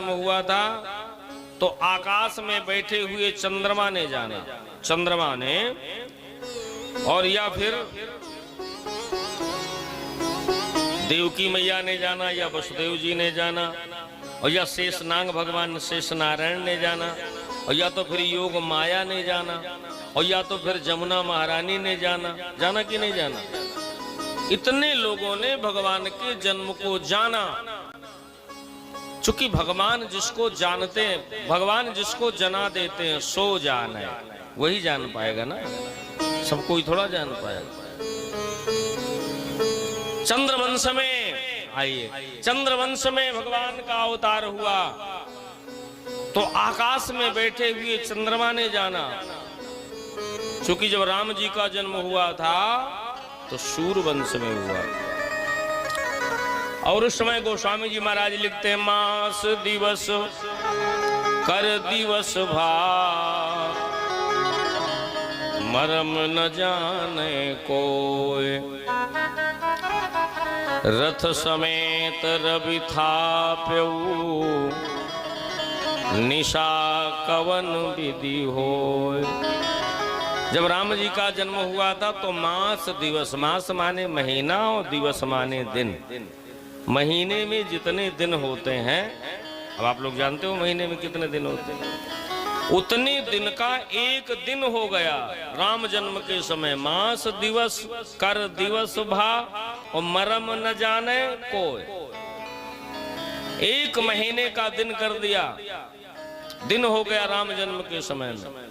जन्म हुआ था तो आकाश में बैठे हुए चंद्रमा ने जाना, चंद्रमा ने, और या फिर देवकी मैया ने जाना, या वसुदेव जी ने जाना, और या शेषनाग भगवान शेष नारायण ने जाना, और या तो फिर योग माया ने जाना, और या तो फिर जमुना महारानी ने जाना। जाना कि नहीं जाना? इतने लोगों ने भगवान के जन्म को जाना। चूंकि भगवान जिसको जानते हैं, भगवान जिसको जना देते हैं सो जान है, वही जान पाएगा ना, सब कोई थोड़ा जान पाएगा। चंद्रवंश में आइए, चंद्रवंश में भगवान का अवतार हुआ तो आकाश में बैठे हुए चंद्रमा ने जाना। चूंकि जब राम जी का जन्म हुआ था तो सूर्यवंश में हुआ, और उस समय गोस्वामी जी महाराज लिखते हैं, मास दिवस कर दिवस भार, मरम न जाने कोय, रथ समेत रवि थाप्यऊ, निशा कवन विधि होय। जब राम जी का जन्म हुआ था तो मास दिवस, मास माने महीना और दिवस माने दिन। महीने में जितने दिन होते हैं, अब आप लोग जानते हो महीने में कितने दिन होते हैं, उतने दिन का एक दिन हो गया राम जन्म के समय। मास दिवस कर दिवस भा, और मरम न जाने कोई, एक महीने का दिन कर दिया, दिन हो गया राम जन्म के समय में।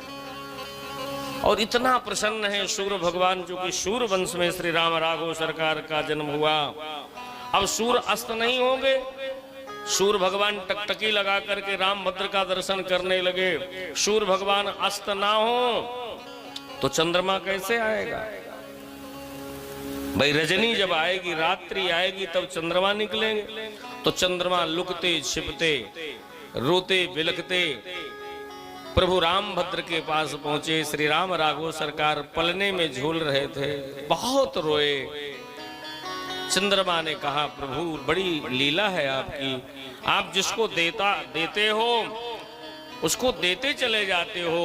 और इतना प्रसन्न है सूर्य भगवान, जो कि सूर्य वंश में श्री राम राघव सरकार का जन्म हुआ। अब सूर्य अस्त नहीं होंगे, सूर्य भगवान टकटकी लगा करके राम भद्र का दर्शन करने लगे। सूर्य भगवान अस्त ना हो तो चंद्रमा कैसे आएगा भाई? रजनी जब आएगी, रात्रि आएगी, तब चंद्रमा निकलेंगे। तो चंद्रमा लुकते छिपते रोते बिलखते प्रभु राम भद्र के पास पहुंचे। श्री राम राघव सरकार पलने में झूल रहे थे, बहुत रोए। चंद्रमा ने कहा, प्रभु बड़ी लीला है आपकी, आप जिसको देते हो उसको देते चले जाते हो।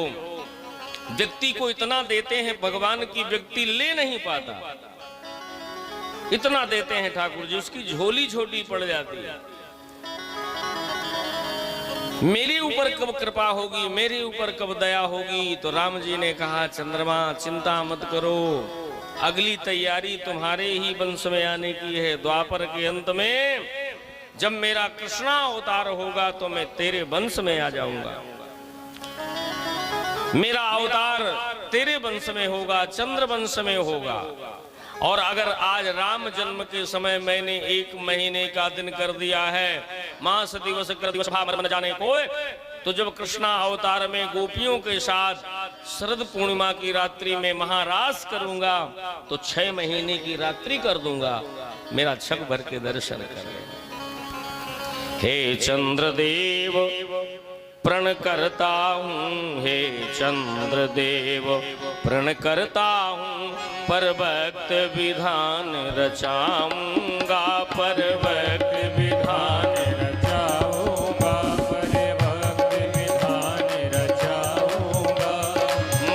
व्यक्ति को इतना देते हैं भगवान की व्यक्ति ले नहीं पाता, इतना देते हैं ठाकुर जी, उसकी झोली छोटी पड़ जाती है। मेरे ऊपर कब कृपा होगी, मेरे ऊपर कब दया होगी? तो राम जी ने कहा, चंद्रमा चिंता मत करो, अगली तैयारी तुम्हारे ही वंश में आने की है। द्वापर के अंत में जब मेरा कृष्णा अवतार होगा तो मैं तेरे वंश में आ जाऊंगा, मेरा अवतार तेरे वंश में होगा, चंद्र वंश में होगा। और अगर आज राम जन्म के समय मैंने एक महीने का दिन कर दिया है, मास दिवस कर दिवस भाव न जाने कोई, तो जब कृष्णा अवतार में गोपियों के साथ शरद पूर्णिमा की रात्रि में महारास करूंगा तो 6 महीने की रात्रि कर दूंगा, मेरा छक भर के दर्शन करें। हे चंद्रदेव प्रण करता हूँ, हे चंद्रदेव प्रण करता हूँ, पर भक्त विधान रचाऊंगा, पर भक्त विधान रचाऊंगा, पर भक्त विधान रचाऊंगा।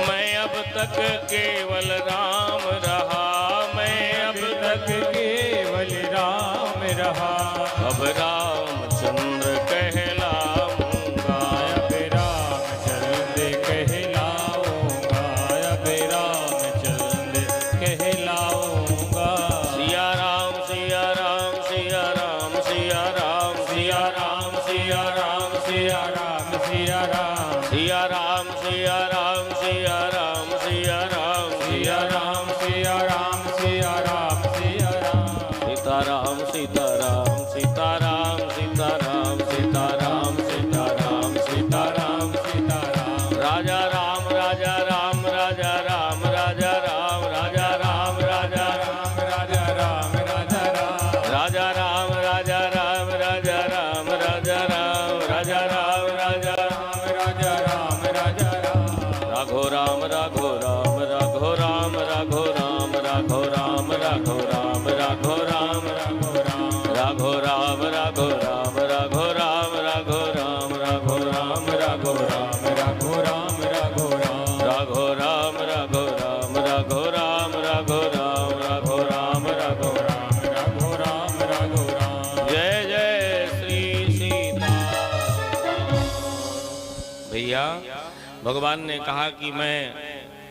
मैं अब तक केवल राम रहा, मैं अब तक केवल राम रहा, अब रामचंद्र कहलाऊंगा, अब रामचंद्र कहलाऊंगा, अब रामचंद्र कहलाऊंगा। सिया राम सिया राम सिया राम सिया राम सिया राम सिया राम सिया राम सिया राम सिया राम सिया राम सिया राम सिया राम सिया राम सिया राम सिया राम सिया राम सीताराम सीताराम सीताराम सीताराम सीताराम सीताराम सीताराम सीताराम राजा राम राजा राम राजा राम राजा राम राजा राम राजा राम राजा राम राजा राम राजा राम राजा राम राजा राम राजा राम राजा राम राजा राम राजा राम राजा राम राघो राम राघो राम राघो राम राघो राम राघो राम राघो राम राघो राम राघो राम राघो राम राघो राम राघो राम राघो राम राघो राम राघो राम राघो राम राघो राम राघो राम राघो राम राघो राम राघो राम राघो राम राघो राम राघो राम। जय जय श्री सीता। भैया भगवान ने कहा कि मैं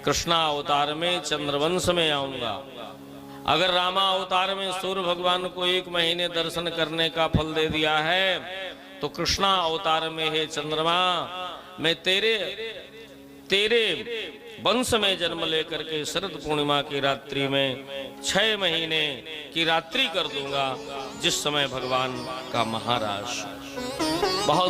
कृष्णा अवतार में चंद्रवंश में आऊंगा। अगर रामा अवतार में सूर्य भगवान को 1 महीने दर्शन करने का फल दे दिया है, तो कृष्णा अवतार में है चंद्रमा, मैं तेरे वंश में जन्म लेकर के शरद पूर्णिमा की रात्रि में 6 महीने की रात्रि कर दूंगा, जिस समय भगवान का महाराज